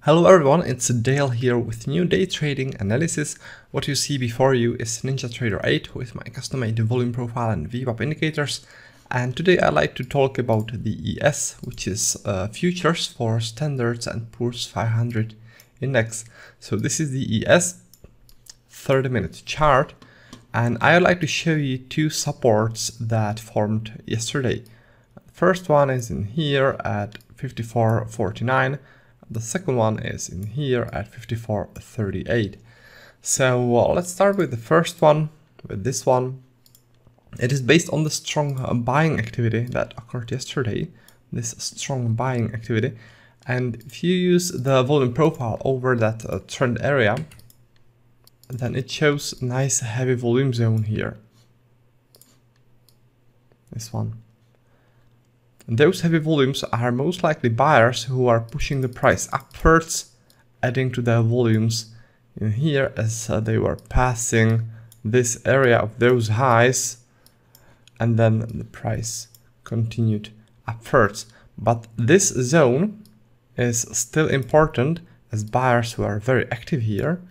Hello everyone, it's Dale here with new day trading analysis. What you see before you is NinjaTrader 8 with my custom-made volume profile and VWAP indicators. And today I'd like to talk about the ES, which is futures for Standards and Poor's 500 index. So this is the ES 30-minute chart, and I would like to show you two supports that formed yesterday. The first one is in here at 54.49. The second one is in here at 54.38. So let's start with the first one, with this one. It is based on the strong buying activity that occurred yesterday, this strong buying activity. And if you use the volume profile over that trend area, then it shows a nice heavy volume zone here. This one. And those heavy volumes are most likely buyers who are pushing the price upwards, adding to their volumes in here as they were passing this area of those highs, and then the price continued upwards. But this zone is still important as buyers who are very active here,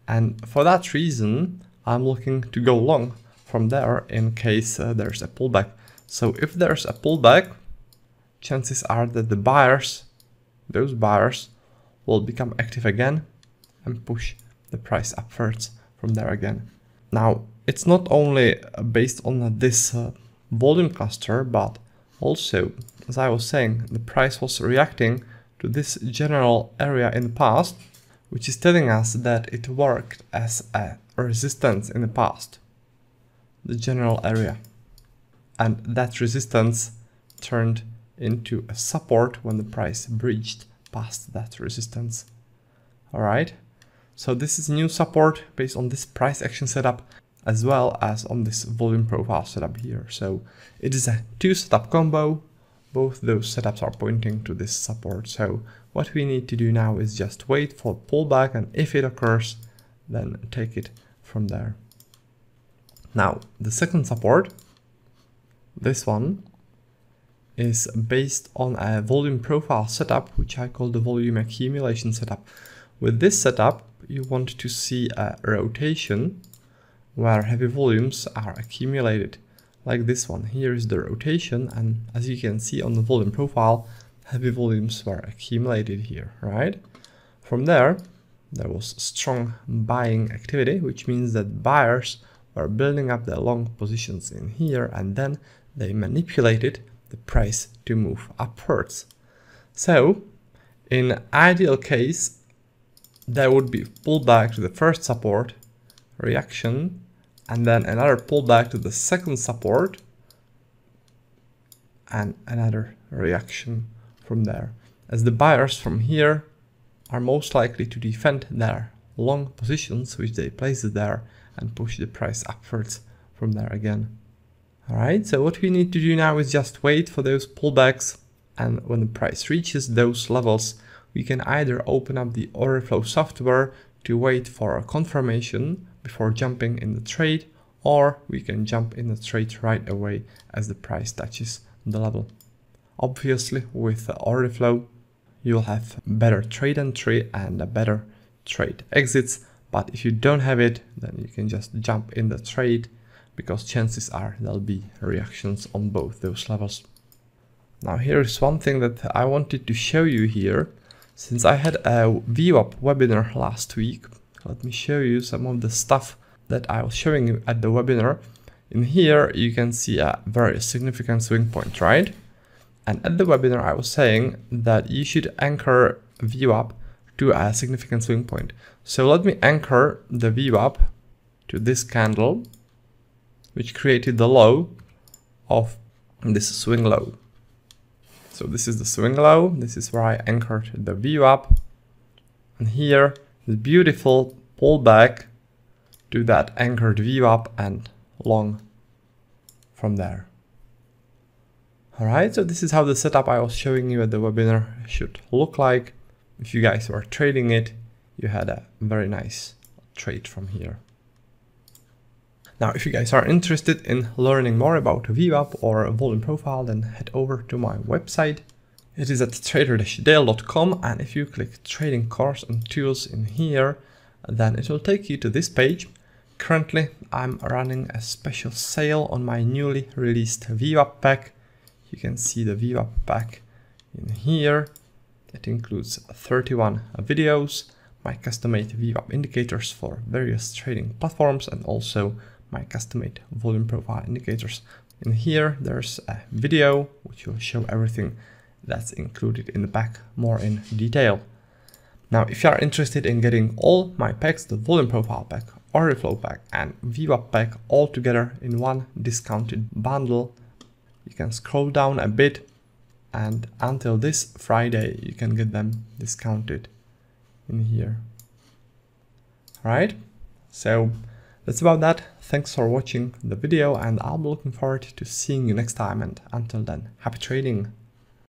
and for that reason I'm looking to go long from there in case there's a pullback. So if there's a pullback, chances are that the buyers, those buyers, will become active again and push the price upwards from there again. Now, it's not only based on this volume cluster, but also, as I was saying, the price was reacting to this general area in the past, which is telling us that it worked as a resistance in the past, the general area. And that resistance turned into a support when the price breached past that resistance. Alright, so this is new support based on this price action setup as well as on this volume profile setup here. So it is a two setup combo. Both those setups are pointing to this support. So what we need to do now is just wait for pullback, and if it occurs, then take it from there. Now the second support, this one, is based on a volume profile setup, which I call the volume accumulation setup. With this setup, you want to see a rotation where heavy volumes are accumulated, like this one. Here is the rotation, and as you can see on the volume profile, heavy volumes were accumulated here, right? From there was strong buying activity, which means that buyers were building up their long positions in here, and then they manipulated the price to move upwards. So in ideal case, there would be pullback to the first support, reaction, and then another pullback to the second support, and another reaction from there, as the buyers from here are most likely to defend their long positions which they placed there and push the price upwards from there again. Alright, so what we need to do now is just wait for those pullbacks, and when the price reaches those levels, we can either open up the order flow software to wait for a confirmation before jumping in the trade, or we can jump in the trade right away as the price touches the level. Obviously, with the order flow, you'll have better trade entry and a better trade exits, but if you don't have it, then you can just jump in the trade, because chances are there'll be reactions on both those levels. Now here is one thing that I wanted to show you here. Since I had a VWAP webinar last week, let me show you some of the stuff that I was showing you at the webinar. In here you can see a very significant swing point, right? And at the webinar I was saying that you should anchor VWAP to a significant swing point. So let me anchor the VWAP to this candle, which created the low of this swing low. So this is the swing low, this is where I anchored the VWAP, and here the beautiful pullback to that anchored VWAP and long from there. Alright, so this is how the setup I was showing you at the webinar should look like. If you guys were trading it, you had a very nice trade from here. Now, if you guys are interested in learning more about VWAP or volume profile, then head over to my website, It is at trader-dale.com, and if you click trading course and tools in here, then it will take you to this page. Currently, I'm running a special sale on my newly released VWAP pack. You can see the VWAP pack in here. It includes 31 videos, my custom-made VWAP indicators for various trading platforms, and also my custom-made volume profile indicators. In here, there's a video which will show everything that's included in the pack more in detail. Now, if you are interested in getting all my packs, the volume profile pack, order flow pack, and VWAP pack all together in one discounted bundle, you can scroll down a bit, and until this Friday, you can get them discounted in here. Alright, so that's about that. Thanks for watching the video, and I'll be looking forward to seeing you next time, and until then, happy trading!